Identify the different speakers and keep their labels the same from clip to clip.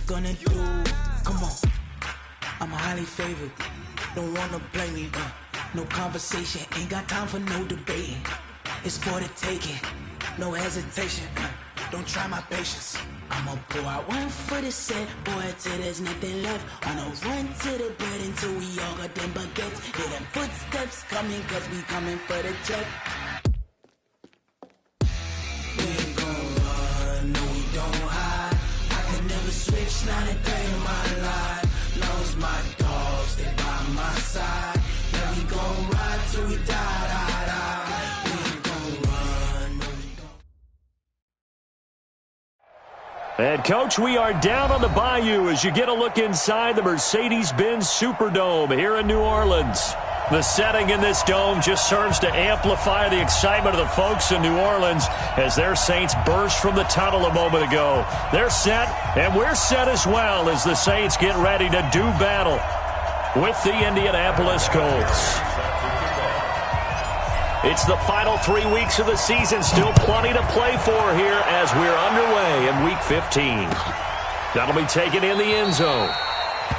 Speaker 1: gonna do? Come on, I'm highly favored. Don't wanna blame me, no conversation, ain't got time for no debating. It's for the taking, no hesitation, don't try my patience. I'ma pull out one for the set, boy, till there's nothing left. On a run to the bed until we all got them baguettes. Hear them footsteps coming, cause we coming for the check. We ain't gon' run, no we don't hide. I can never switch, not a day in my life. Knows my dogs, they by my side. Yeah, we gon' ride till we die, die, die. We ain't gon' run, no we don't.
Speaker 2: And, Coach, we are down on the bayou as you get a look inside the Mercedes-Benz Superdome here in New Orleans. The setting in this dome just serves to amplify the excitement of the folks in New Orleans as their Saints burst from the tunnel a moment ago. They're set, and we're set as well as the Saints get ready to do battle with the Indianapolis Colts. It's the final 3 weeks of the season. Still plenty to play for here as we're underway in Week 15. That'll be taken in the end zone.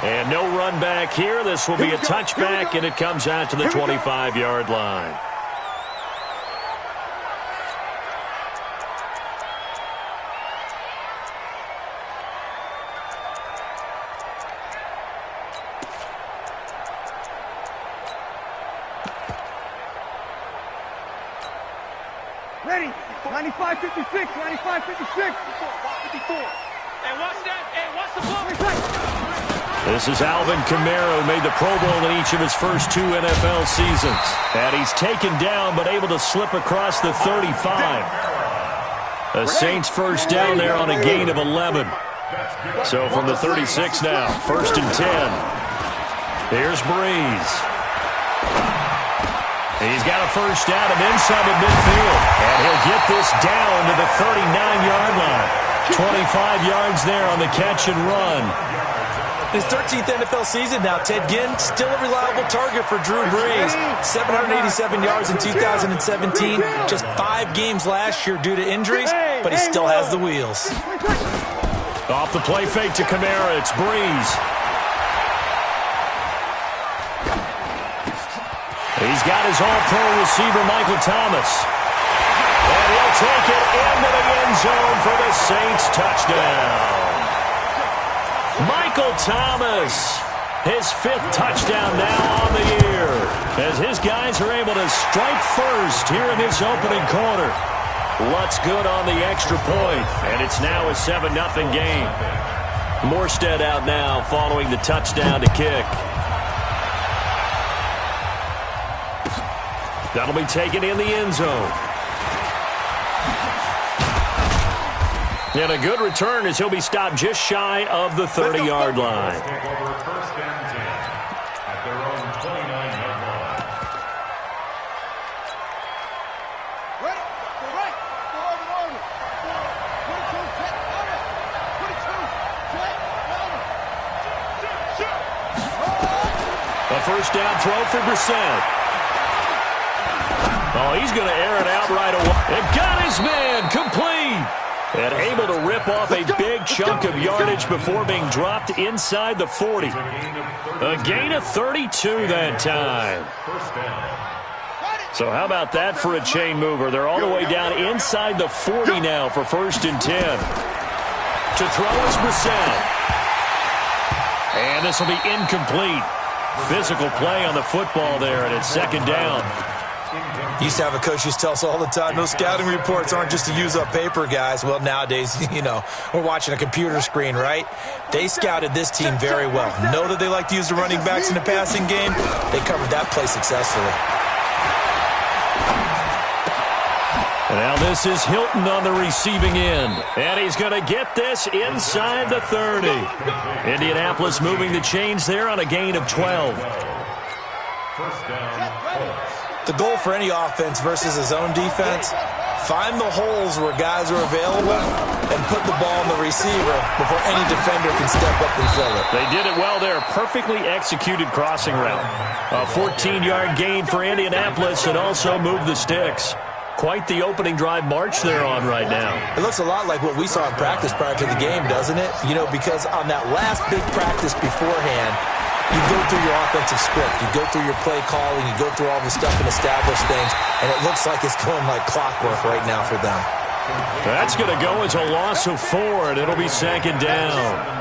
Speaker 2: And no run back here. This will be a touchback, and it comes out to the 25-yard line.
Speaker 3: Ready, 95-56, 95-56. 54.
Speaker 4: And what's that? And what's the ball?
Speaker 2: This is Alvin Kamara, who made the Pro Bowl in each of his first 2 NFL seasons. And he's taken down but able to slip across the 35. The Saints first down there on a gain of 11. So from the 36 now, 1st and 10. Here's Breeze. He's got a first down and inside the midfield. And he'll get this down to the 39-yard line. 25 yards there on the catch and run.
Speaker 5: His 13th NFL season now, Ted Ginn, still a reliable target for Drew Brees. 787 yards in 2017, just 5 games last year due to injuries, but he still has the wheels.
Speaker 2: Off the play fake to Kamara, it's Breeze. He's got his all-pro receiver, Michael Thomas. And he'll take it into the end zone for the Saints touchdown. Michael Thomas, his 5th touchdown now on the year, as his guys are able to strike first here in this opening quarter. What's good on the extra point, and it's now a 7-0 game. Morstead out now following the touchdown to kick. That'll be taken in the end zone. And a good return as he'll be stopped just shy of the 30-yard line.
Speaker 6: Take over 1st and 10 at their own 29-yard line.
Speaker 3: Ready, go right, go over. 22, check, over. 22, check, over.
Speaker 2: A first down throw for Brissett. Oh, he's going to air it out right away. And got his man complete. And able to rip off a big chunk of yardage before being dropped inside the 40. A gain of 32 that time. So how about that for a chain mover? They're all the way down inside the 40 now for 1st and 10. To throw is Brissett. And this will be incomplete. Physical play on the football there, and it's 2nd down.
Speaker 5: Used to have a coach used to tell us all the time, those scouting reports aren't just to use up paper, guys. Well, nowadays, we're watching a computer screen, right? They scouted this team very well. Know that they like to use the running backs in the passing game. They covered that play successfully.
Speaker 2: And now this is Hilton on the receiving end. And he's going to get this inside the 30. Indianapolis moving the chains there on a gain of 12.
Speaker 6: 1st down.
Speaker 5: The goal for any offense versus his own defense, find the holes where guys are available and put the ball on the receiver before any defender can step up and fill it.
Speaker 2: They did it well there. Perfectly executed crossing route. A 14-yard gain for Indianapolis and also moved the sticks. quite the opening drive march they're on right now.
Speaker 5: It looks a lot like what we saw in practice prior to the game, doesn't it? You know, because on that last big practice beforehand, you go through your offensive script, you go through your play calling, you go through all the stuff and establish things, and it looks like it's going like clockwork right now for them.
Speaker 2: That's going to go as a loss of 4, and it'll be second down.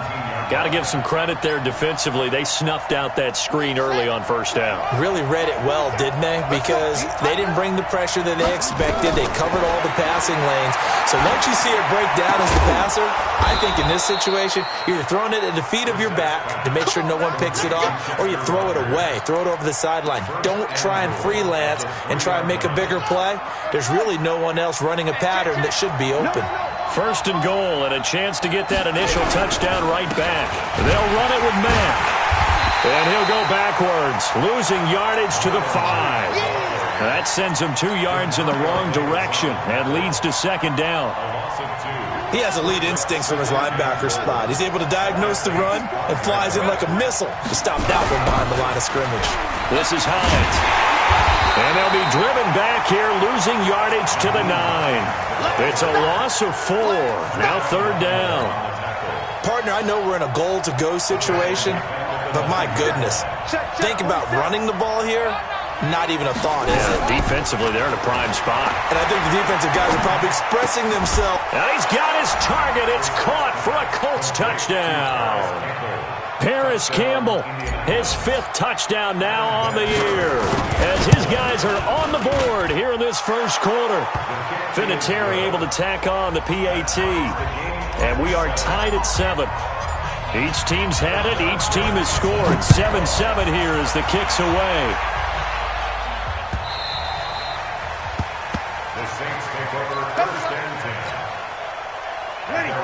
Speaker 2: Got to give some credit there defensively. They snuffed out that screen early on first down.
Speaker 5: Really read it well, didn't they? Because they didn't bring the pressure that they expected. They covered all the passing lanes. So once you see it break down as the passer, I think in this situation, you're throwing it at the feet of your back to make sure no one picks it off, or you throw it away, throw it over the sideline. Don't try and freelance and try and make a bigger play. There's really no one else running a pattern that should be open.
Speaker 2: First and goal, and a chance to get that initial touchdown right back. They'll run it with Mack. And he'll go backwards, losing yardage to the 5. That sends him 2 yards in the wrong direction and leads to second down.
Speaker 5: He has elite instincts from his linebacker spot. He's able to diagnose the run and flies in like a missile to stop that one behind the line of scrimmage.
Speaker 2: This is Hines. And they'll be driven back here, losing yardage to the 9. It's a loss of 4. Now third down.
Speaker 5: Partner, I know we're in a goal-to-go situation, but my goodness, think about running the ball here. Not even a thought, is it?
Speaker 2: Defensively, they're in a prime spot.
Speaker 5: And I think the defensive guys are probably expressing themselves.
Speaker 2: And he's got his target. It's caught for a Colts touchdown. Paris Campbell, his 5th touchdown now on the year, as his guys are on the board here in this first quarter. Vinatieri able to tack on the PAT, and we are tied at 7. Each team's had it. Each team has scored. 7-7 here as the kick's away.
Speaker 6: The Saints take over first and 10.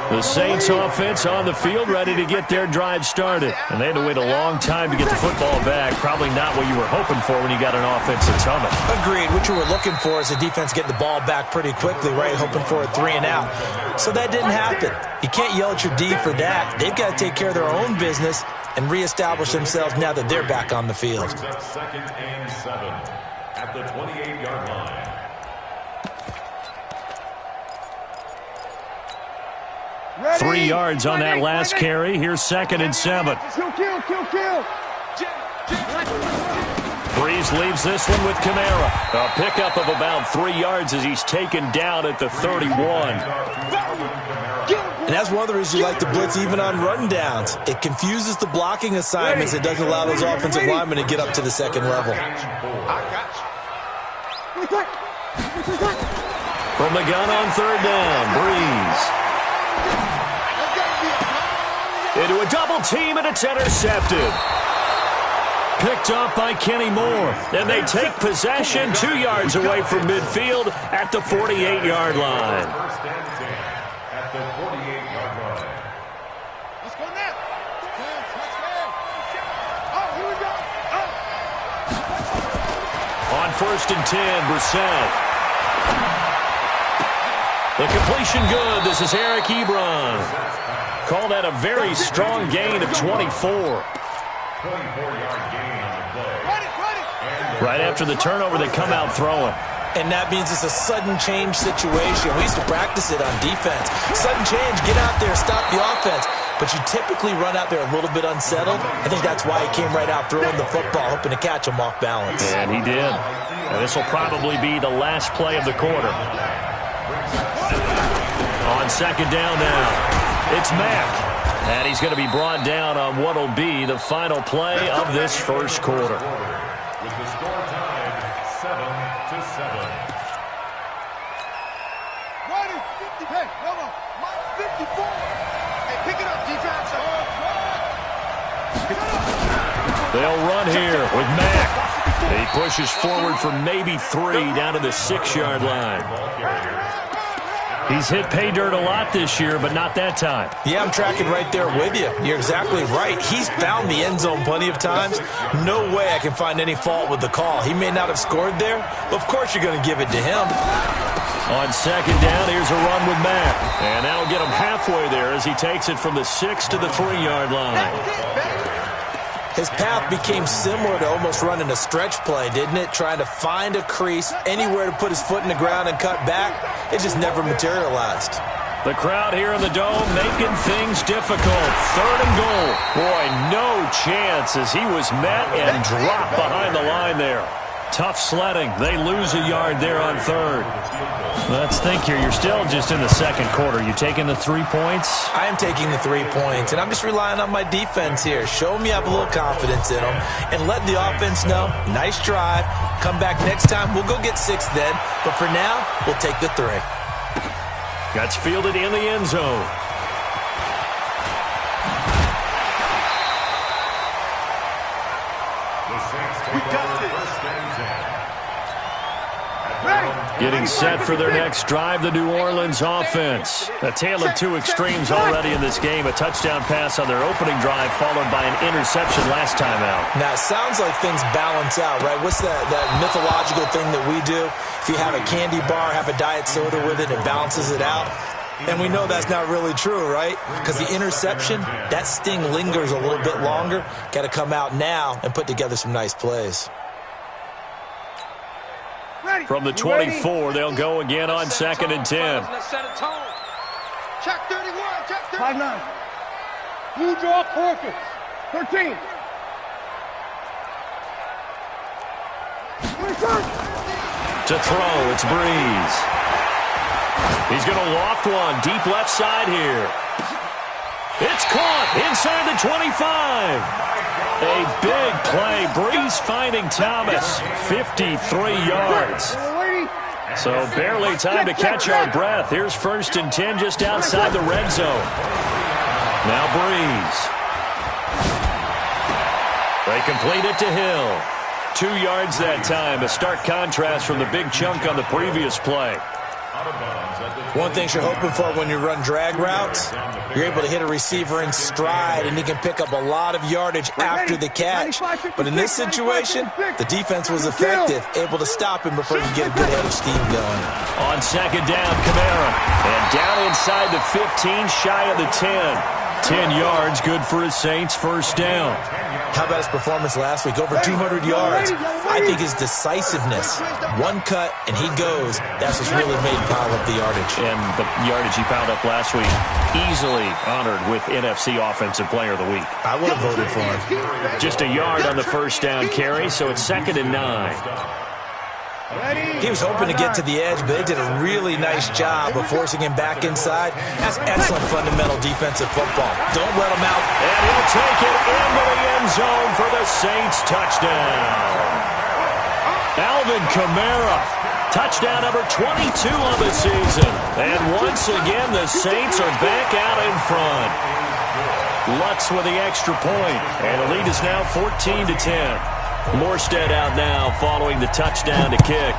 Speaker 2: The Saints offense on the field, ready to get their drive started. And they had to wait a long time to get the football back. Probably not what you were hoping for when you got an offense that's humming.
Speaker 5: Agreed. What you were looking for is the defense getting the ball back pretty quickly, right? Hoping for a 3 and out. So that didn't happen. You can't yell at your D for that. They've got to take care of their own business and reestablish themselves now that they're back on the field.
Speaker 6: Second and 7 at the 28-yard line.
Speaker 3: Ready?
Speaker 2: 3 yards on that last carry. Here's second and 7.
Speaker 3: Kill.
Speaker 2: Breeze leaves this one with Kamara. A pickup of about 3 yards as he's taken down at the 31.
Speaker 5: And that's one of the reasons you like to blitz even on run downs. It confuses the blocking assignments. It doesn't allow those offensive linemen to get up to the second level.
Speaker 2: From the gun on third down, Breeze. Into a double team, and it's intercepted. Picked up by Kenny Moore. And they take possession 2 yards away from midfield at the 48-yard line.
Speaker 6: First and 10 at the 48-yard line.
Speaker 3: Let's go now. Oh, here we go.
Speaker 2: On first and 10, Brissett. The completion good. This is Eric Ebron. Call that a very strong gain of 24.
Speaker 6: 24-yard gain on the play.
Speaker 2: Right after the turnover, they come out throwing.
Speaker 5: And that means it's a sudden change situation. We used to practice it on defense. Sudden change, get out there, stop the offense. But you typically run out there a little bit unsettled. I think that's why he came right out throwing the football, hoping to catch him off balance.
Speaker 2: And he did. And this will probably be the last play of the quarter. On second down now, it's Mack. And he's going to be brought down on what will be the final play of this first quarter.
Speaker 6: With the score tied 7-7.
Speaker 3: Ready? 50. Hey, come on. 54. Hey, pick it up, defense.
Speaker 2: They'll run here with Mack. He pushes forward for maybe 3 down to the 6-yard line. He's hit pay dirt a lot this year, but not that time.
Speaker 5: Yeah, I'm tracking right there with you. You're exactly right. He's found the end zone plenty of times. No way I can find any fault with the call. He may not have scored there, but of course you're going to give it to him.
Speaker 2: On second down, here's a run with Mack. And that'll get him halfway there as he takes it from the 6 to the 3-yard line.
Speaker 5: His path became similar to almost running a stretch play, didn't it? Trying to find a crease, anywhere to put his foot in the ground and cut back. It just never materialized.
Speaker 2: The crowd here in the Dome making things difficult. 3rd and goal. Boy, no chance as he was met and dropped behind the line there. Tough sledding. They lose a yard there on 3rd. Let's think here. You're still just in the 2nd quarter. You taking the 3 points?
Speaker 5: I am taking the 3 points, and I'm just relying on my defense here. Show them you have a little confidence in them, and let the offense know, nice drive. Come back next time. We'll go get 6 then, but for now, we'll take the 3.
Speaker 2: That's fielded in the end zone.
Speaker 3: We got this.
Speaker 2: Getting set for their next drive, the New Orleans offense. A tale of 2 extremes already in this game. A touchdown pass on their opening drive, followed by an interception last time out.
Speaker 5: Now, it sounds like things balance out, right? What's that mythological thing that we do? If you have a candy bar, have a diet soda with it, it balances it out. And we know that's not really true, right? Because the interception, that sting lingers a little bit longer. Got to come out now and put together some nice plays.
Speaker 2: From the 24, they'll go again on 2nd and 10.
Speaker 3: Check 31, check 5-9. Blue draw quarters. 13.
Speaker 2: To throw, it's Breeze. He's going to loft one deep left side here. It's caught inside the 25. A big play. Breeze finding Thomas. 53 yards. So barely time to catch our breath. Here's 1st and 10 just outside the red zone. Now Breeze. They complete it to Hill. 2 yards that time. A stark contrast from the big chunk on the previous play.
Speaker 5: One thing you're hoping for when you run drag routes, you're able to hit a receiver in stride, and he can pick up a lot of yardage after the catch. But in this situation, the defense was effective, able to stop him before he could get a good head of steam going.
Speaker 2: On 2nd down, Kamara. And down inside the 15, shy of the 10. 10 yards, good for his Saints, 1st down.
Speaker 5: How about his performance last week? Over 200 yards. I think his decisiveness, one cut and he goes, that's what's really made him pile up the yardage.
Speaker 2: And the yardage he piled up last week, easily honored with NFC Offensive Player of the Week.
Speaker 5: I would have voted for him.
Speaker 2: Just a yard on the 1st down carry, so it's 2nd and 9.
Speaker 5: He was hoping to get to the edge, but they did a really nice job of forcing him back inside. That's excellent fundamental defensive football. Don't let him out.
Speaker 2: And he'll take it into the end zone for the Saints touchdown. Alvin Kamara, touchdown number 22 on the season. And once again, the Saints are back out in front. Lutz with the extra point, and the lead is now 14-10. Morstead out now following the touchdown to kick.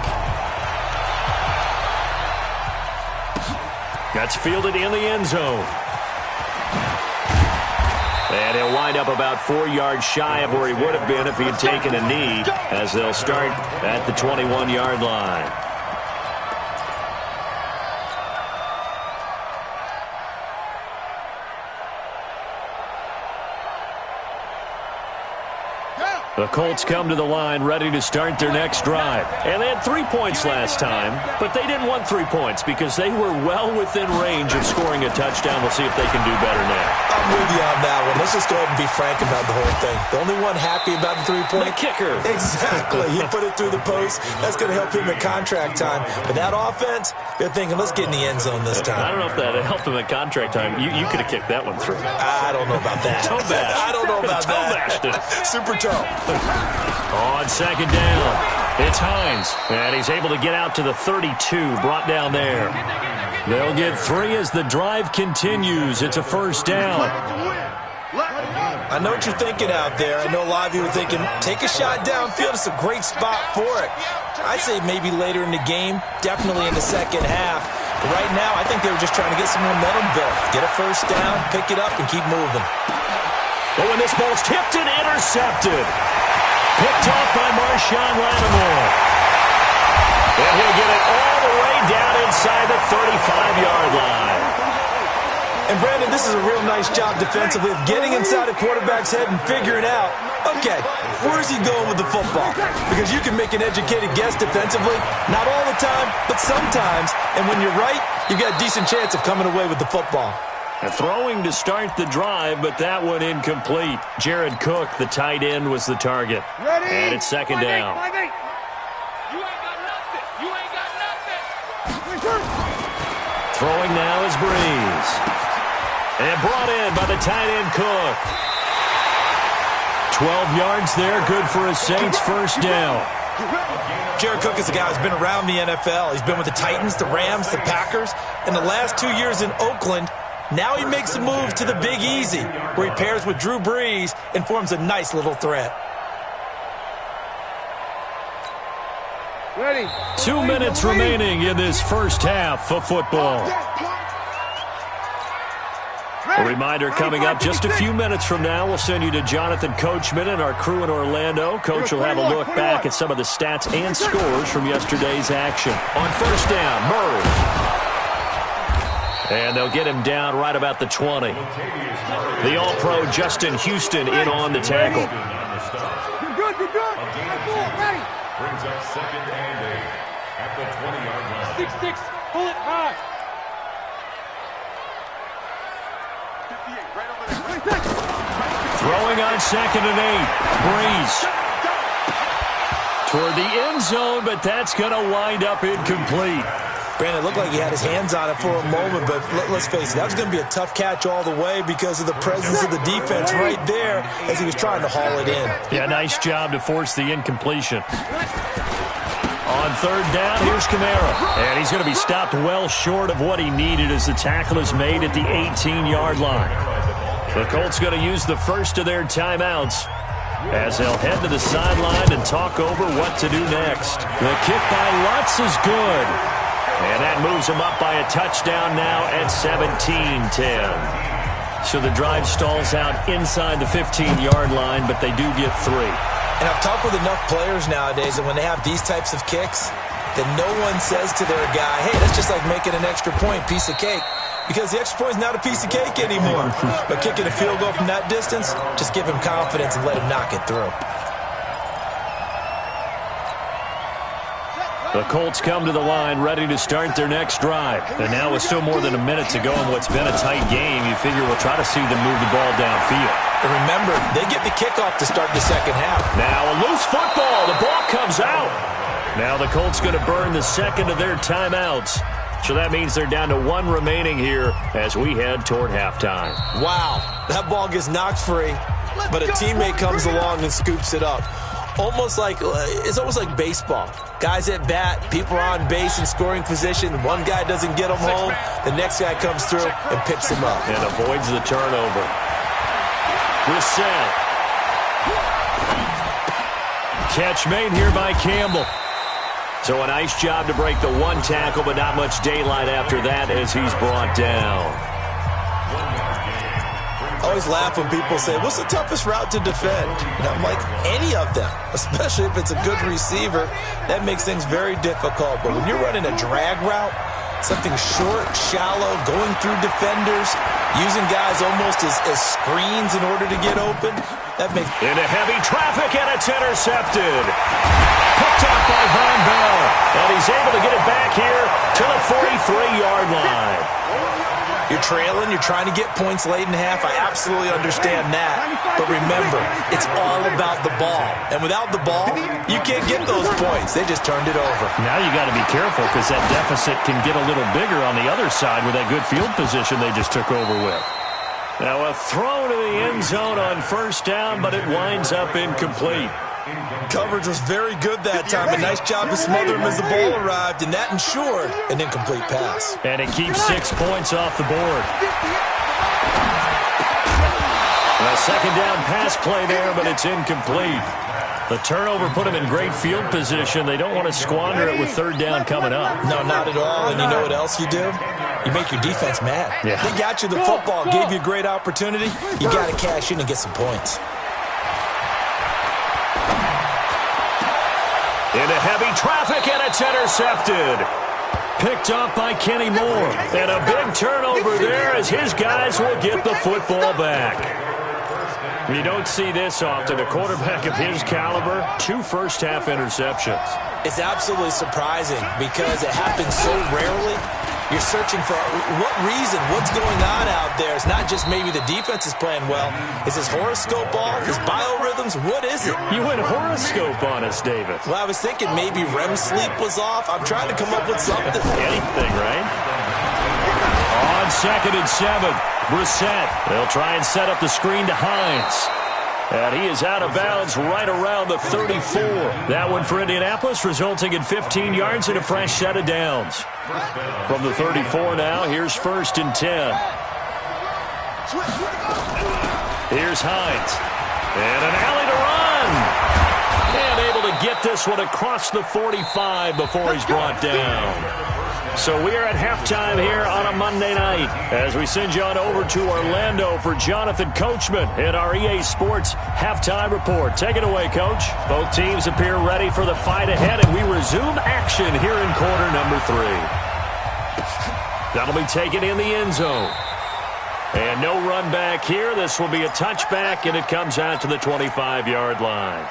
Speaker 2: That's fielded in the end zone. And he'll wind up about 4 yards shy of where he would have been if he had taken a knee, as they'll start at the 21-yard line. The Colts come to the line ready to start their next drive. And they had 3 points last time, but they didn't want 3 points because they were well within range of scoring a touchdown. We'll see if they can do better now.
Speaker 5: I'm with you on that one. Let's just go ahead and be frank about the whole thing. The only one happy about the 3-point?
Speaker 2: The kicker.
Speaker 5: Exactly. He put it through the post. That's going to help him at contract time. But that offense, they're thinking, let's get in the end zone this time.
Speaker 2: I don't know if that helped him at contract time. You could have kicked that one through.
Speaker 5: I don't know about that.
Speaker 2: Toe bash.
Speaker 5: I don't know about that.
Speaker 2: Toe bashed it.
Speaker 5: Super toe.
Speaker 2: On 2nd down, it's Hines, and he's able to get out to the 32, brought down there. They'll get 3 as the drive continues. It's a 1st down.
Speaker 5: I know what you're thinking out there. I know a lot of you are thinking, take a shot downfield. It's a great spot for it. I'd say maybe later in the game, definitely in the second half. But right now, I think they were just trying to get some momentum built. Get a 1st down, pick it up, and keep moving.
Speaker 2: Oh, and this ball's tipped and intercepted. Picked off by Marshawn Lattimore. And he'll get it all the way down inside the 35-yard line.
Speaker 5: And, Brandon, this is a real nice job defensively of getting inside a quarterback's head and figuring out, okay, where is he going with the football? Because you can make an educated guess defensively, not all the time, but sometimes. And when you're right, you've got a decent chance of coming away with the football.
Speaker 2: Throwing to start the drive, but that one incomplete. Jared Cook, the tight end, was the target.
Speaker 3: Ready?
Speaker 2: And it's second down.
Speaker 4: You ain't got nothing. You ain't got nothing.
Speaker 2: Throwing now is Breeze. And brought in by the tight end Cook. 12 yards there, good for a Saints first down.
Speaker 5: Jared Cook is a guy who's been around the NFL. He's been with the Titans, the Rams, the Packers. In the last 2 years in Oakland, now he makes a move to the Big Easy, where he pairs with Drew Brees and forms a nice little threat.
Speaker 3: Ready.
Speaker 2: 2 minutes remaining in this first half of football. A reminder coming up just a few minutes from now. We'll send you to Jonathan Coachman and our crew in Orlando. Coach will have a look back at some of the stats and scores from yesterday's action. On first down, Murray. And they'll get him down right about the 20. The All-Pro Justin Houston in on the tackle.
Speaker 3: You're good. Ready.
Speaker 6: Brings up second and 8 at the 20-yard line.
Speaker 4: 6-6. Pull it high.
Speaker 2: Throwing on second and 8. Breeze. Toward the end zone, but that's going to wind up incomplete.
Speaker 5: Brandon, it looked like he had his hands on it for a moment, but let's face it, that was going to be a tough catch all the way because of the presence of the defense right there as he was trying to haul it in.
Speaker 2: Yeah, nice job to force the incompletion. On third down, here's Kamara. And he's going to be stopped well short of what he needed as the tackle is made at the 18-yard line. The Colts going to use the first of their timeouts as they'll head to the sideline and talk over what to do next. The kick by Lutz is good. And that moves him up by a touchdown now at 17-10. So the drive stalls out inside the 15-yard line, but they do get 3.
Speaker 5: And I've talked with enough players nowadays that when they have these types of kicks, that no one says to their guy, hey, that's just like making an extra point, piece of cake. Because the extra point is not a piece of cake anymore. But kicking a field goal from that distance, just give him confidence and let him knock it through.
Speaker 2: The Colts come to the line ready to start their next drive. And now with still more than a minute to go in what's been a tight game, you figure we'll try to see them move the ball downfield.
Speaker 5: And remember, they get the kickoff to start the second half.
Speaker 2: Now a loose football. The ball comes out. Now the Colts going to burn the second of their timeouts. So that means they're down to 1 remaining here as we head toward halftime.
Speaker 5: Wow, that ball gets knocked free, but a teammate comes along and scoops it up. It's almost like baseball. Guys at bat, people are on base in scoring position. One guy doesn't get them home. The next guy comes through and picks him up.
Speaker 2: And avoids the turnover. Brissett. Catch made here by Campbell. So a nice job to break the one tackle, but not much daylight after that as he's brought down.
Speaker 5: I always laugh when people say, what's the toughest route to defend? And I'm like, any of them, especially if it's a good receiver. That makes things very difficult. But when you're running a drag route, something short, shallow, going through defenders, using guys almost as screens in order to get open, that makes...
Speaker 2: Into heavy traffic, and it's intercepted. Picked up by Von Bell. And he's able to get it back here to the 43-yard line.
Speaker 5: You're trailing, you're trying to get points late in half. I absolutely understand that. But remember, it's all about the ball. And without the ball, you can't get those points. They just turned it over.
Speaker 2: Now you got to be careful because that deficit can get a little bigger on the other side with that good field position they just took over with. Now a throw to the end zone on first down, but it winds up incomplete.
Speaker 5: Coverage was very good that time. A nice job to smother him as the ball arrived, and that ensured an incomplete pass.
Speaker 2: And it keeps 6 points off the board. A second down pass play there, but it's incomplete. The turnover put him in great field position. They don't want to squander it with third down coming up.
Speaker 5: No, not at all. And you know what else you do? You make your defense mad.
Speaker 2: Yeah.
Speaker 5: They got you the football, gave you a great opportunity. You got to cash in and get some points.
Speaker 2: Into heavy traffic, and it's intercepted. Picked off by Kenny Moore. And a big turnover there as his guys will get the football back. You don't see this often. A quarterback of his caliber, 2 first-half interceptions.
Speaker 5: It's absolutely surprising because it happens so rarely. You're searching for what reason, what's going on out there. It's not just maybe the defense is playing well. Is his horoscope off? His biorhythms? What is it?
Speaker 2: You went horoscope on us, David.
Speaker 5: Well, I was thinking maybe REM sleep was off. I'm trying to come up with something.
Speaker 2: Anything, right? On 2nd and 7, Brissett. They'll try and set up the screen to Hines. And he is out of bounds right around the 34. That one for Indianapolis, resulting in 15 yards and a fresh set of downs. From the 34 now, here's 1st and 10. Here's Hines. And an alley to run. And able to get this one across the 45 before he's brought down. So we are at halftime here on a Monday night as we send you on over to Orlando for Jonathan Coachman in our EA Sports Halftime Report. Take it away, Coach. Both teams appear ready for the fight ahead, and we resume action here in quarter number 3. That'll be taken in the end zone. And no run back here. This will be a touchback, and it comes out to the 25-yard line.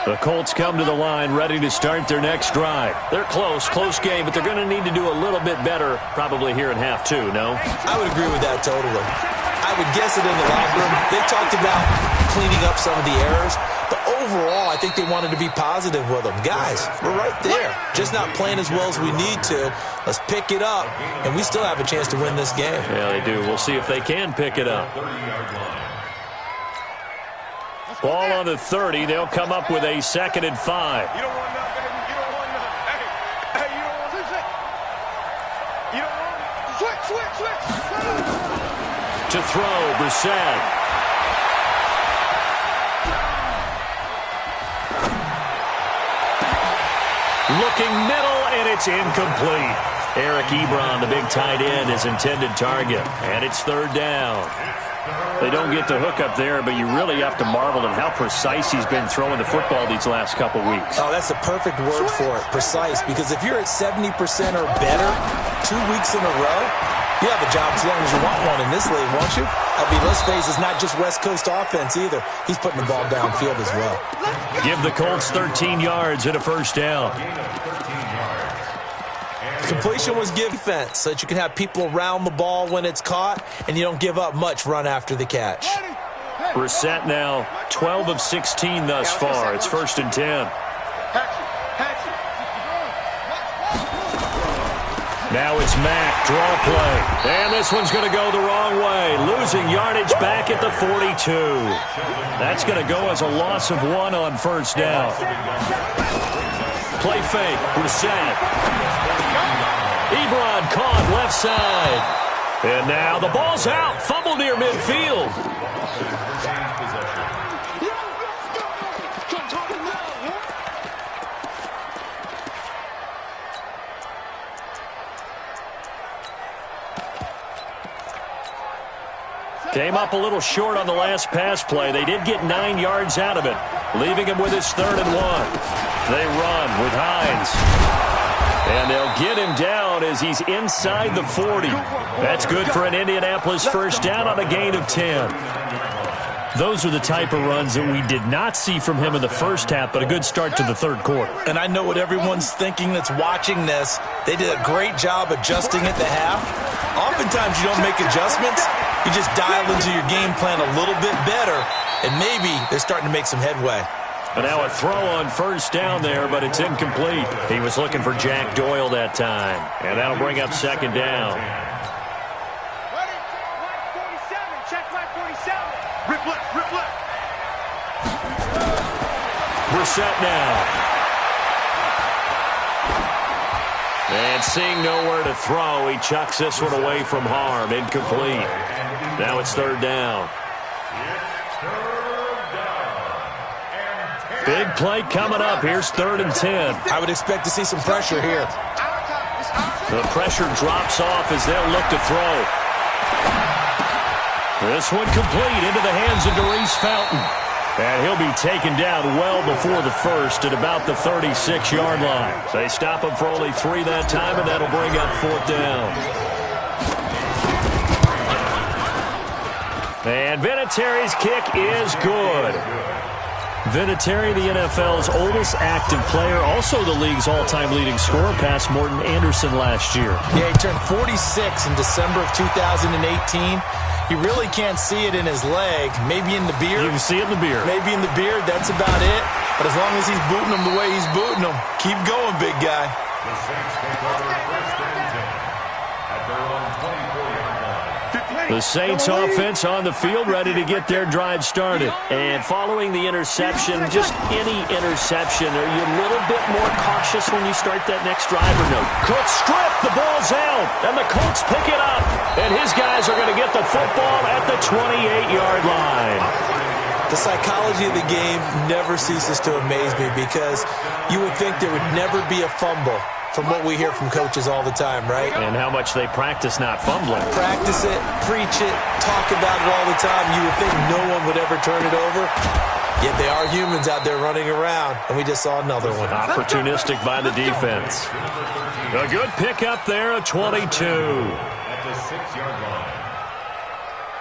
Speaker 2: The Colts come to the line ready to start their next drive. They're close game, but they're going to need to do a little bit better probably here in half 2, no?
Speaker 5: I would agree with that totally. I would guess it in the locker room. They talked about cleaning up some of the errors, but overall, I think they wanted to be positive with them. Guys, we're right there. Just not playing as well as we need to. Let's pick it up, and we still have a chance to win this game.
Speaker 2: Yeah, they do. We'll see if they can pick it up. Ball on the 30. They'll come up with a 2nd and 5.
Speaker 3: You don't want nothing, baby. You don't want nothing. Hey, you don't want nothing. You don't want it. Switch.
Speaker 2: To throw, Brissett. Looking middle, and it's incomplete. Eric Ebron, the big tight end, is intended target. And it's 3rd down. They don't get the hook up there, but you really have to marvel at how precise he's been throwing the football these last couple weeks.
Speaker 5: Oh, that's the perfect word for it, precise, because if you're at 70% or better 2 weeks in a row, you have a job as long as you want one in this league, won't you? I mean, let's face it, it's not just West Coast offense either. He's putting the ball downfield as well.
Speaker 2: Give the Colts 13 yards and a 1st down.
Speaker 5: Completion was given defense so that you can have people around the ball when it's caught, and you don't give up much run after the catch.
Speaker 2: Brissett now 12 of 16 thus far. It's 1st and 10. Now it's Mack, draw play. And this one's going to go the wrong way. Losing yardage back at the 42. That's going to go as a loss of 1 on 1st down. Play fake, Brissett. Ebron caught left side. And now the ball's out. Fumble near midfield. Came up a little short on the last pass play. They did get 9 yards out of it, leaving him with his 3rd and 1. They run with Hines. And they'll get him down as he's inside the 40. That's good for an Indianapolis 1st down on a gain of 10. Those are the type of runs that we did not see from him in the 1st half, but a good start to the 3rd quarter.
Speaker 5: And I know what everyone's thinking that's watching this. They did a great job adjusting at the half. Oftentimes you don't make adjustments. You just dial into your game plan a little bit better, and maybe they're starting to make some headway.
Speaker 2: But now a throw on 1st down there, but it's incomplete. He was looking for Jack Doyle that time, and that'll bring up 2nd down.
Speaker 3: Check right 47. Rip left.
Speaker 2: Brissett now. And seeing nowhere to throw, he chucks this one away from harm. Incomplete. Now it's 3rd down. Big play coming up. Here's 3rd and 10.
Speaker 5: I would expect to see some pressure here.
Speaker 2: The pressure drops off as they'll look to throw. This one complete into the hands of Darius Fountain. And he'll be taken down well before the first at about the 36-yard line. They stop him for only 3 that time, and that'll bring up 4th down. And Vinatieri's kick is good. Vinatieri, the NFL's oldest active player, also the league's all-time leading scorer, past Morton Anderson last year.
Speaker 5: Yeah, he turned 46 in December of 2018. You really can't see it in his leg. Maybe in the beard.
Speaker 2: You can see it in the beard.
Speaker 5: Maybe in the beard. That's about it. But as long as he's booting him the way he's booting him, keep going, big guy.
Speaker 6: The Saints take over 1st and 10 at their own 24-yard line.
Speaker 2: The Saints offense on the field, ready to get their drive started. And following the interception, just any interception, are you a little bit more cautious when you start that next drive or no? Cook strip, the ball's out, and the Colts pick it up. And his guys are going to get the football at the 28-yard line.
Speaker 5: The psychology of the game never ceases to amaze me because you would think there would never be a fumble from what we hear from coaches all the time, right?
Speaker 2: And how much they practice not fumbling.
Speaker 5: Practice it, preach it, talk about it all the time. You would think no one would ever turn it over. Yet they are humans out there running around, and we just saw another one.
Speaker 2: Opportunistic by the defense. A good pickup there, a 22.
Speaker 6: At the 6-yard line.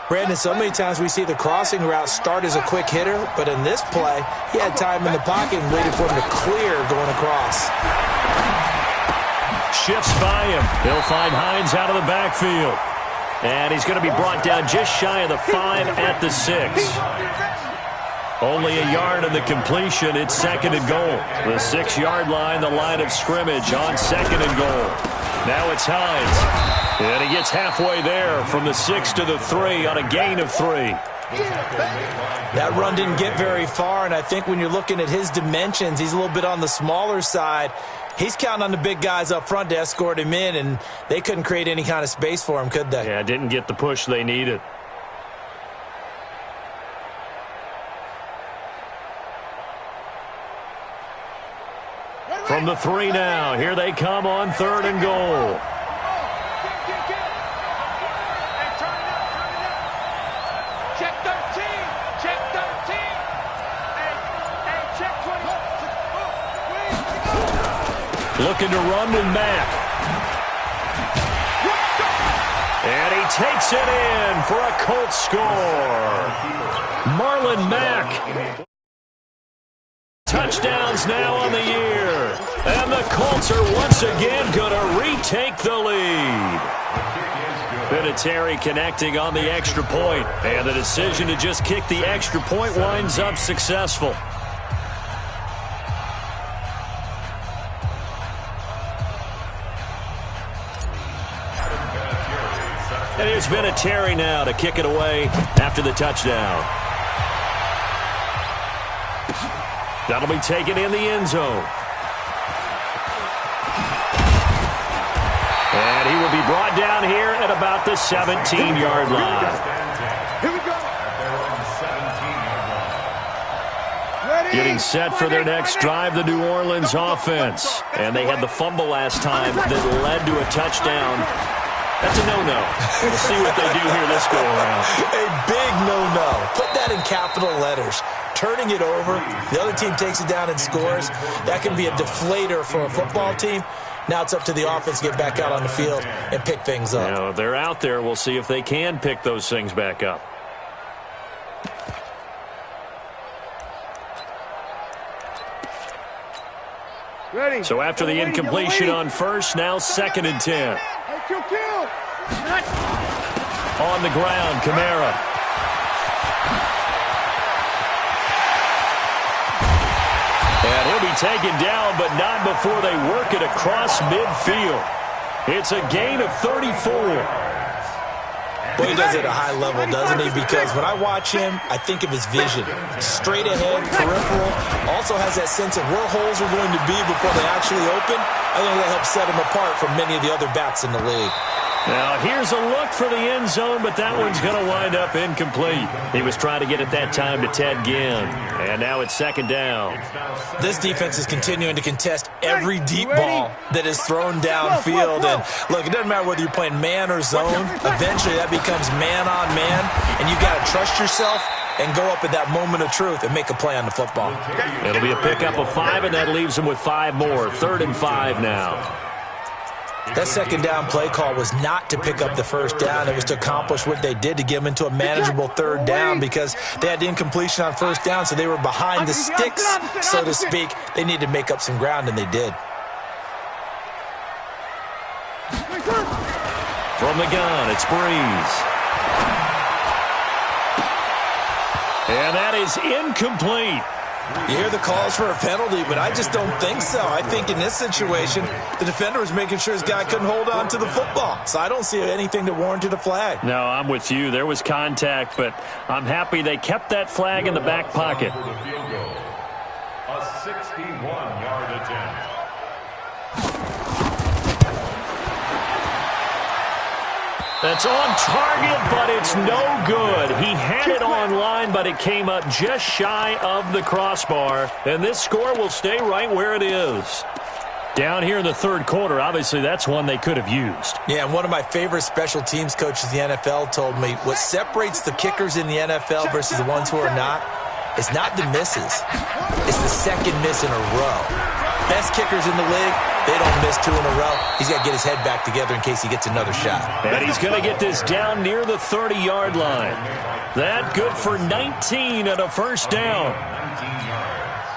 Speaker 5: Brandon, so many times we see the crossing route start as a quick hitter, but in this play, he had time in the pocket and waited for him to clear going across.
Speaker 2: Shifts by him. He'll find Hines out of the backfield. And he's going to be brought down just shy of the 5 at the 6. Only a yard in the completion. It's 2nd and goal. The 6-yard line, the line of scrimmage on 2nd and goal. Now it's Hines. And he gets halfway there from the 6 to the 3 on a gain of 3.
Speaker 5: That run didn't get very far, and I think when you're looking at his dimensions, he's a little bit on the smaller side. He's counting on the big guys up front to escort him in, and they couldn't create any kind of space for him, could they?
Speaker 2: Yeah, didn't get the push they needed. From the 3 now, here they come on 3rd and goal.
Speaker 4: Check 13. Check 13. Hey, check 20.
Speaker 2: Looking to run with Mack. And he takes it in for a Colts score. Marlon Mack. Touchdowns now on the year. And the Colts are once again going to retake the lead. Vinatieri connecting on the extra point. And the decision to just kick the extra point winds up successful. And here's Vinatieri now to kick it away after the touchdown. That'll be taken in the end zone. And he will be brought down here at about the 17-yard line.
Speaker 3: Here we go.
Speaker 2: Getting set for their next drive, the New Orleans offense. And they had the fumble last time that led to a touchdown. That's a no-no. We'll see what they do here this go-around.
Speaker 5: A big no-no. Put that in capital letters. Turning it over, the other team takes it down and scores. That can be a deflator for a football team. Now it's up to the offense to get back out on the field and pick things up.
Speaker 2: Now, they're out there. We'll see if they can pick those things back up.
Speaker 3: Ready.
Speaker 2: So after the incompletion on first, now 2nd and 10.
Speaker 3: Hey, kill.
Speaker 2: On the ground, Kamara. And he'll be taken down, but not before they work it across midfield. It's a gain of 34.
Speaker 5: Boy, he does it at a high level, doesn't he? Because when I watch him, I think of his vision. Straight ahead, peripheral. Also has that sense of where holes are going to be before they actually open. I think that helps set him apart from many of the other backs in the league.
Speaker 2: Now, here's a look for the end zone, but that one's going to wind up incomplete. He was trying to get it that time to Ted Ginn. And now it's 2nd down.
Speaker 5: This defense is continuing to contest every deep ball that is thrown downfield. And, look, it doesn't matter whether you're playing man or zone. Eventually, that becomes man on man, and you got to trust yourself and go up at that moment of truth and make a play on the football.
Speaker 2: It'll be a pickup of 5, and that leaves them with 5 more. 3rd and 5 now.
Speaker 5: That second down play call was not to pick up the first down. It was to accomplish what they did to get them into a manageable 3rd down because they had the incompletion on first down, so they were behind the sticks, so to speak. They needed to make up some ground, and they did.
Speaker 2: From the gun, it's Breeze. And that is incomplete.
Speaker 5: You hear the calls for a penalty, but I just don't think so. I think in this situation, the defender was making sure his guy couldn't hold on to the football. So I don't see anything that warranted a flag.
Speaker 2: No, I'm with you. There was contact, but I'm happy they kept that flag in the back pocket.
Speaker 6: A 61-yard attempt.
Speaker 2: That's on target, but it's no good. He had it on line, but it came up just shy of the crossbar. And this score will stay right where it is. Down here in the 3rd quarter, obviously that's one they could have used.
Speaker 5: Yeah, and one of my favorite special teams coaches in the NFL told me what separates the kickers in the NFL versus the ones who are not is not the misses. It's the second miss in a row. Best kickers in the league, they don't miss 2 in a row. He's got to get his head back together in case he gets another shot.
Speaker 2: And he's going to get this down near the 30-yard line. That good for 19 and a first down.
Speaker 6: 19 yards.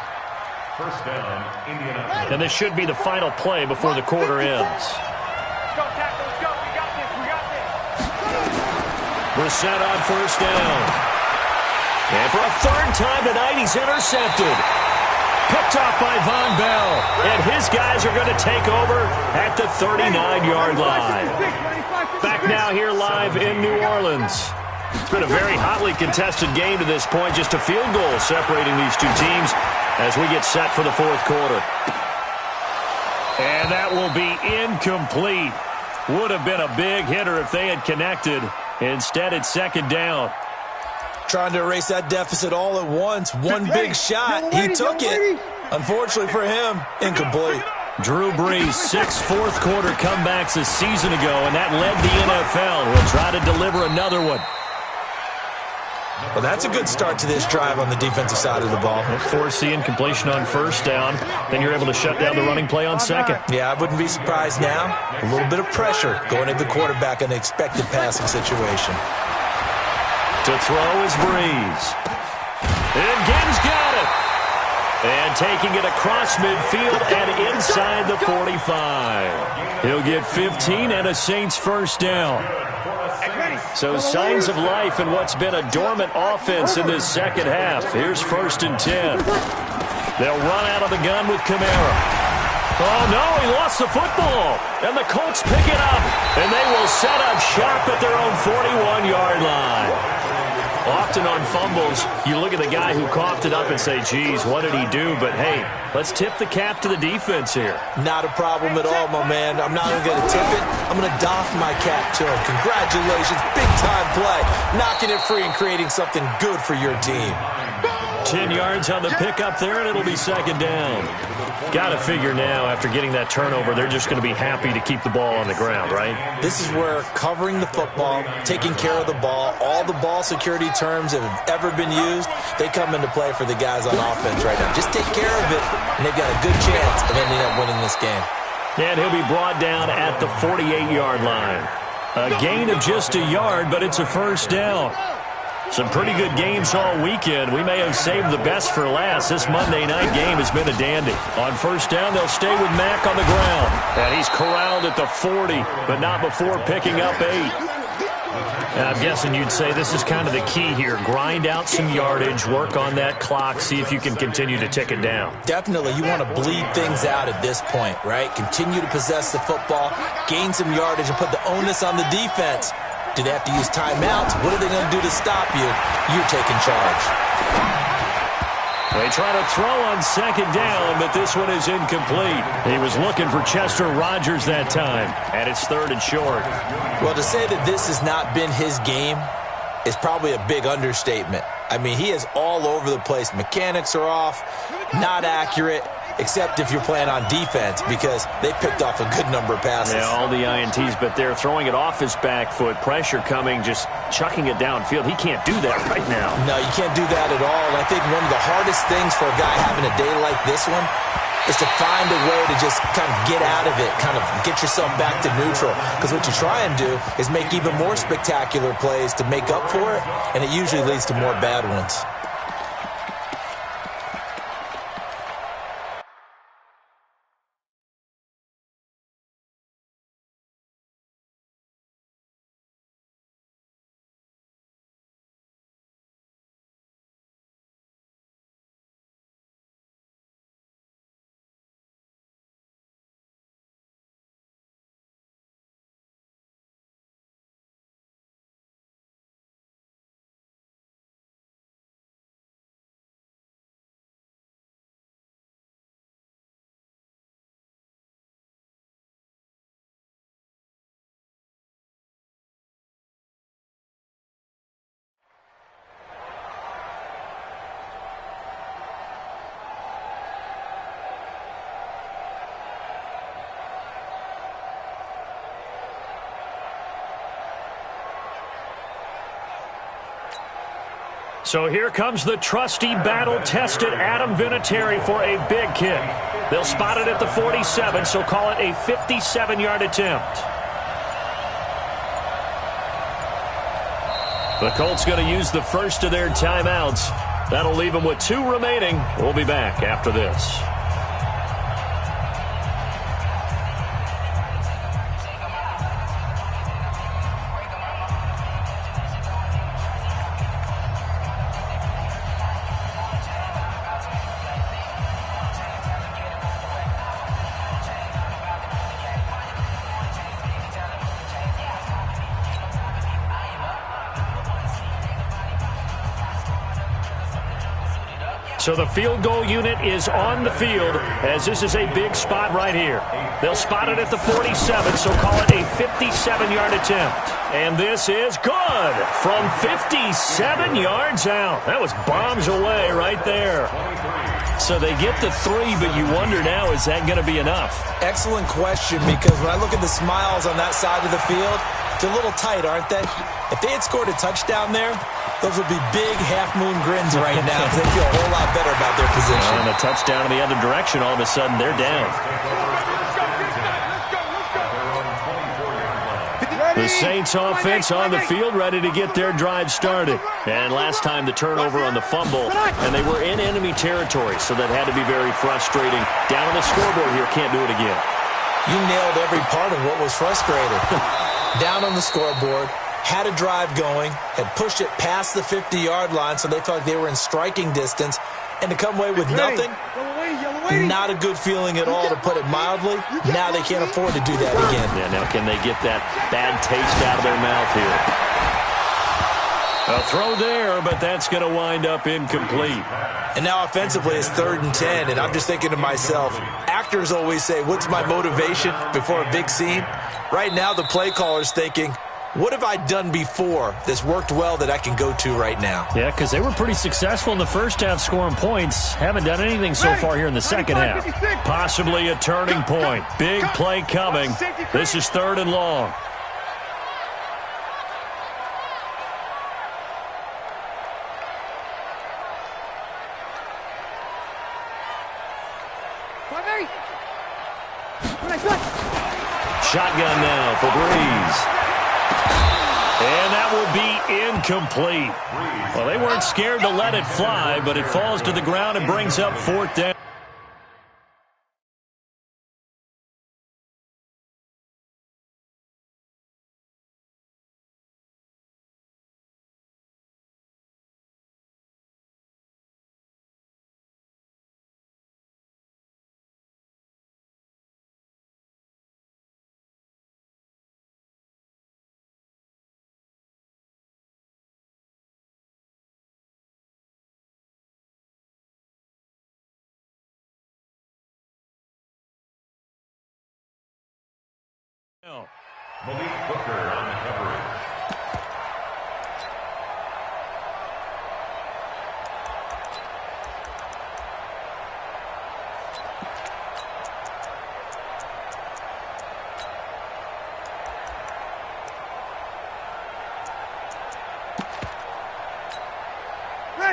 Speaker 6: First down, Indianapolis.
Speaker 2: And this should be the final play before the quarter ends.
Speaker 4: Let's go, tackle, let's go. We got this, we got this.
Speaker 2: Brissett on first down. And for a 3rd time tonight, he's intercepted. Picked off by Von Bell. And his guys are going to take over at the 39-yard line. Back now here live in New Orleans. It's been a very hotly contested game to this point. Just a field goal separating these two teams as we get set for the 4th quarter. And that will be incomplete. Would have been a big hitter if they had connected. Instead, it's 2nd down.
Speaker 5: Trying to erase that deficit all at once. One big shot. He took it. Unfortunately for him, incomplete.
Speaker 2: Drew Brees, 6 fourth-quarter comebacks a season ago, and that led the NFL. Will try to deliver another one.
Speaker 5: Well, that's a good start to this drive on the defensive side of the ball.
Speaker 2: Force the incompletion on first down. Then you're able to shut down the running play on 2nd.
Speaker 5: Yeah, I wouldn't be surprised now. A little bit of pressure going into the quarterback in the expected passing situation.
Speaker 2: To throw is Breeze. And Gibbs got it. And taking it across midfield and inside the 45. He'll get 15 and a Saints first down. So signs of life in what's been a dormant offense in this second half. Here's 1st and 10. They'll run out of the gun with Kamara. Oh, no, he lost the football. And the Colts pick it up. And they will set up shop at their own 41-yard line. Often on fumbles, you look at the guy who coughed it up and say, geez, what did he do? But, hey, let's tip the cap to the defense here.
Speaker 5: Not a problem at all, my man. I'm not even going to tip it. I'm going to doff my cap to him. Congratulations. Big-time play. Knocking it free and creating something good for your team.
Speaker 2: 10 yards on the pickup there, and it'll be 2nd down. Got to figure now, after getting that turnover, they're just going to be happy to keep the ball on the ground, right?
Speaker 5: This is where covering the football, taking care of the ball, all the ball security terms that have ever been used, they come into play for the guys on offense right now. Just take care of it, and they've got a good chance of ending up winning this game.
Speaker 2: And he'll be brought down at the 48-yard line. A gain of just a yard, but it's a first down. Some pretty good games all weekend. We may have saved the best for last. This Monday night game has been a dandy. On first down, they'll stay with Mack on the ground. And he's corralled at the 40, but not before picking up 8. And I'm guessing you'd say this is kind of the key here. Grind out some yardage, work on that clock, see if you can continue to tick it down.
Speaker 5: Definitely. You want to bleed things out at this point, right? Continue to possess the football, gain some yardage, and put the onus on the defense. Do they have to use timeouts? What are they going to do to stop you? You're taking charge.
Speaker 2: They try to throw on 2nd down, but this one is incomplete. He was looking for Chester Rogers that time, and it's 3rd and short.
Speaker 5: Well, to say that this has not been his game is probably a big understatement. I mean, he is all over the place. Mechanics are off, not accurate. except if you're playing on defense, because they picked off a good number of passes.
Speaker 2: Yeah, all the INTs, but they're throwing it off his back foot. Pressure coming, just chucking it downfield. He can't do that right now.
Speaker 5: No, you can't do that at all. And I think one of the hardest things for a guy having a day like this one is to find a way to just kind of get out of it, kind of get yourself back to neutral. Because what you try and do is make even more spectacular plays to make up for it, and it usually leads to more bad ones.
Speaker 2: So here comes the trusty, battle-tested Adam Vinatieri for a big kick. They'll spot it at the 47, so call it a 57-yard attempt. The Colts going to use the first of their timeouts. That'll leave them with 2 remaining. We'll be back after this. So the field goal unit is on the field as this is a big spot right here. They'll spot it at the 47, so call it a 57-yard attempt. And this is good from 57 yards out. That was bombs away right there. So they get the 3, but you wonder now, is that going to be enough?
Speaker 5: Excellent question, because when I look at the smiles on that side of the field, they're a little tight, aren't they? If they had scored a touchdown there, those would be big half-moon grins right now because they feel a whole lot better about their position.
Speaker 2: And a touchdown in the other direction, all of a sudden they're down. The Saints offense on the field, ready to get their drive started. And last time the turnover on the fumble, and they were in enemy territory, so that had to be very frustrating. Down on the scoreboard here, can't do it again.
Speaker 5: You nailed every part of what was frustrating. Down on the scoreboard, had a drive going, had pushed it past the 50-yard line, so they felt like they were in striking distance, and to come away with nothing, not a good feeling at all, to put it mildly. Now they can't afford to do that again.
Speaker 2: Yeah, now can they get that bad taste out of their mouth here? A throw there, but that's going to wind up incomplete.
Speaker 5: And now offensively it's 3rd and 10, and I'm just thinking to myself, actors always say, what's my motivation before a big scene? Right now the play caller's thinking, what have I done before that's worked well that I can go to right now?
Speaker 2: Yeah, because they were pretty successful in the first half scoring points. Haven't done anything so far here in the second half. Possibly a turning point. Big play coming. This is 3rd and long. Shotgun now for Breeze. And that will be incomplete. Well, they weren't scared to let it fly, but it falls to the ground and brings up 4th down.
Speaker 6: Malik Booker on the coverage.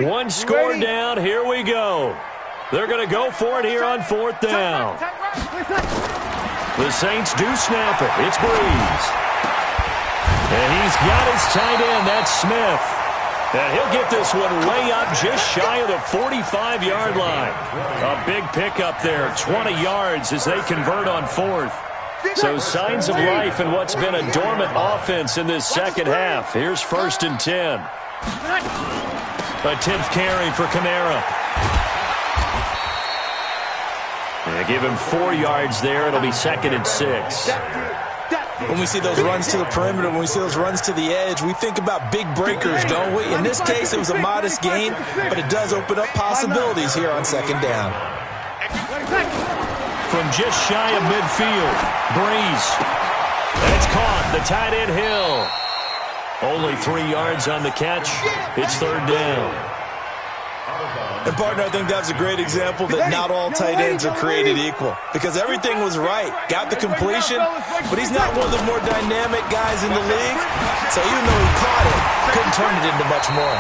Speaker 2: One score down. Here we go. They're going to go for it here on 4th down. The Saints do snap it. It's Breeze. And he's got his tight end. That's Smith. And he'll get this one way up just shy of the 45-yard line. A big pickup there, 20 yards as they convert on 4th. So signs of life in what's been a dormant offense in this second half. Here's 1st and 10. A 10th carry for Kamara. They give him 4 yards there. It'll be 2nd and 6.
Speaker 5: When we see those runs to the perimeter, when we see those runs to the edge, we think about big breakers, don't we? In this case, it was a modest gain, but it does open up possibilities here on 2nd down.
Speaker 2: From just shy of midfield, Breeze. And it's caught. The tight end Hill. Only 3 yards on the catch. It's 3rd down.
Speaker 5: And, partner, I think that's a great example that not all tight ends are created equal, because everything was right. Got the completion, but he's not one of the more dynamic guys in the league. So even though he caught it, couldn't turn it into much more.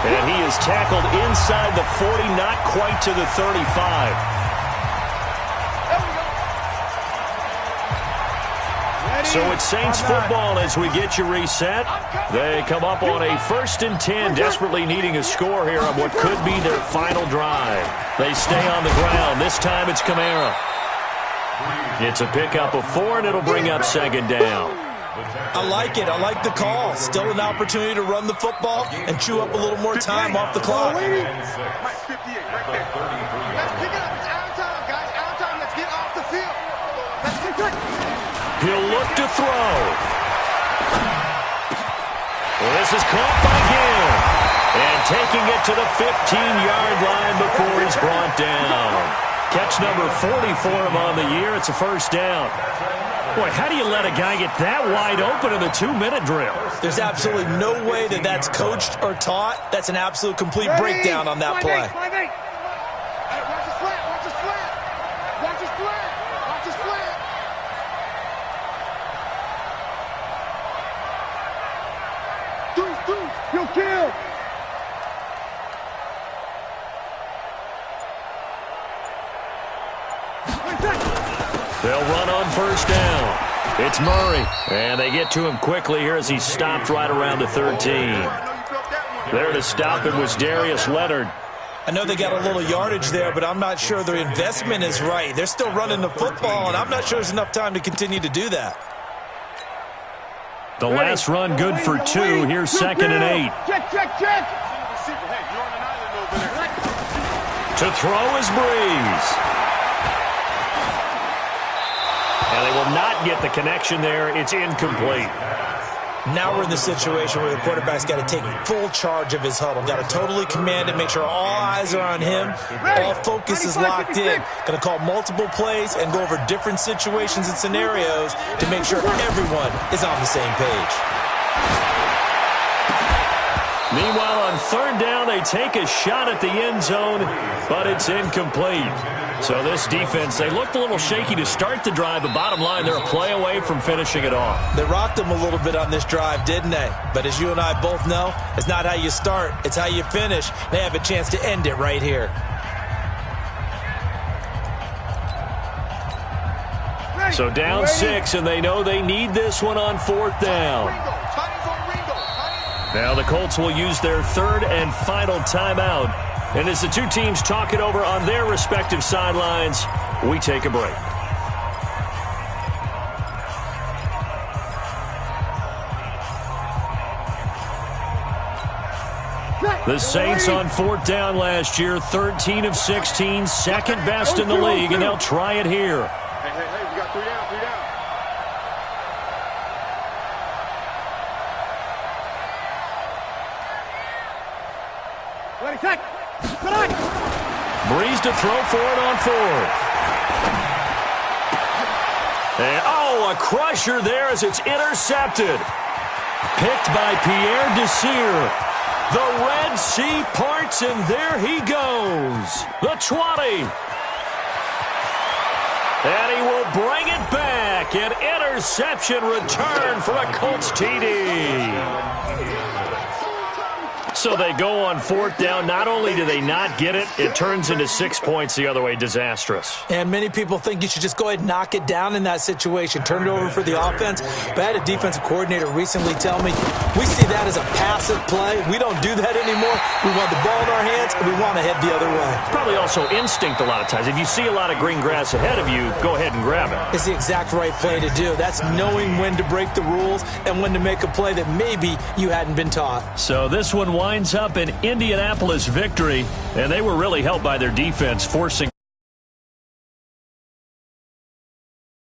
Speaker 2: And he is tackled inside the 40, not quite to the 35. So it's Saints football as we get you reset. They come up on a 1st and 10, desperately needing a score here on what could be their final drive. They stay on the ground. This time it's Kamara. It's a pickup of 4, and it'll bring up 2nd down.
Speaker 5: I like it. I like the call. Still an opportunity to run the football and chew up a little more time off the clock.
Speaker 3: Let's pick it up. It's out of time, guys. Out of time. Let's get off the field. Let's pick it.
Speaker 2: He'll look to throw. Well, this is caught by Gill. And taking it to the 15-yard line before he's brought down. Catch number 40 for him on the year. It's a 1st down. Boy, how do you let a guy get that wide open in the 2-minute drill?
Speaker 5: There's absolutely no way that that's coached or taught. That's an absolute complete breakdown on that play.
Speaker 3: Watch his flat. Watch his flat. Watch his flat. Watch his flat. Deuce, you'll kill.
Speaker 2: They'll run on 1st down. It's Murray. And they get to him quickly here as he stopped right around the 13. There to stop him was Darius Leonard.
Speaker 5: I know they got a little yardage there, but I'm not sure their investment is right. They're still running the football, and I'm not sure there's enough time to continue to do that.
Speaker 2: The last run good for 2. Here's 2nd and 8.
Speaker 3: Check.
Speaker 2: To throw is Breeze. And they will not get the connection there. It's incomplete.
Speaker 5: Now we're in the situation where the quarterback's got to take full charge of his huddle. Got to totally command it, make sure all eyes are on him. All focus is locked in. Going to call multiple plays and go over different situations and scenarios to make sure everyone is on the same page.
Speaker 2: Meanwhile, on 3rd down, they take a shot at the end zone, but it's incomplete. So this defense, they looked a little shaky to start the drive, but bottom line, they're a play away from finishing it off.
Speaker 5: They rocked them a little bit on this drive, didn't they? But as you and I both know, it's not how you start, it's how you finish. They have a chance to end it right here.
Speaker 2: So down 6, and they know they need this one on 4th down. Now the Colts will use their 3rd and final timeout. And as the two teams talk it over on their respective sidelines, we take a break. The Saints on 4th down last year, 13 of 16, 2nd best in the league, and they'll try it here.
Speaker 3: Hey, we got 3 down.
Speaker 2: Breeze to throw for it on 4th. And, a crusher there as it's intercepted. Picked by Pierre Desir. The Red Sea parts, and there he goes. The 20. And he will bring it back. An interception return for a Colts TD. So they go on fourth down. Not only do they not get it, it turns into 6 points the other way. Disastrous.
Speaker 5: And many people think you should just go ahead and knock it down in that situation. Turn it over for the offense. But I had a defensive coordinator recently tell me, we see that as a passive play. We don't do that anymore. We want the ball in our hands, and we want to head the other way.
Speaker 2: Probably also instinct a lot of times. If you see a lot of green grass ahead of you, go ahead and grab it.
Speaker 5: It's the exact right play to do. That's knowing when to break the rules and when to make a play that maybe you hadn't been taught.
Speaker 2: So this one winds up an Indianapolis victory, and they were really helped by their defense, forcing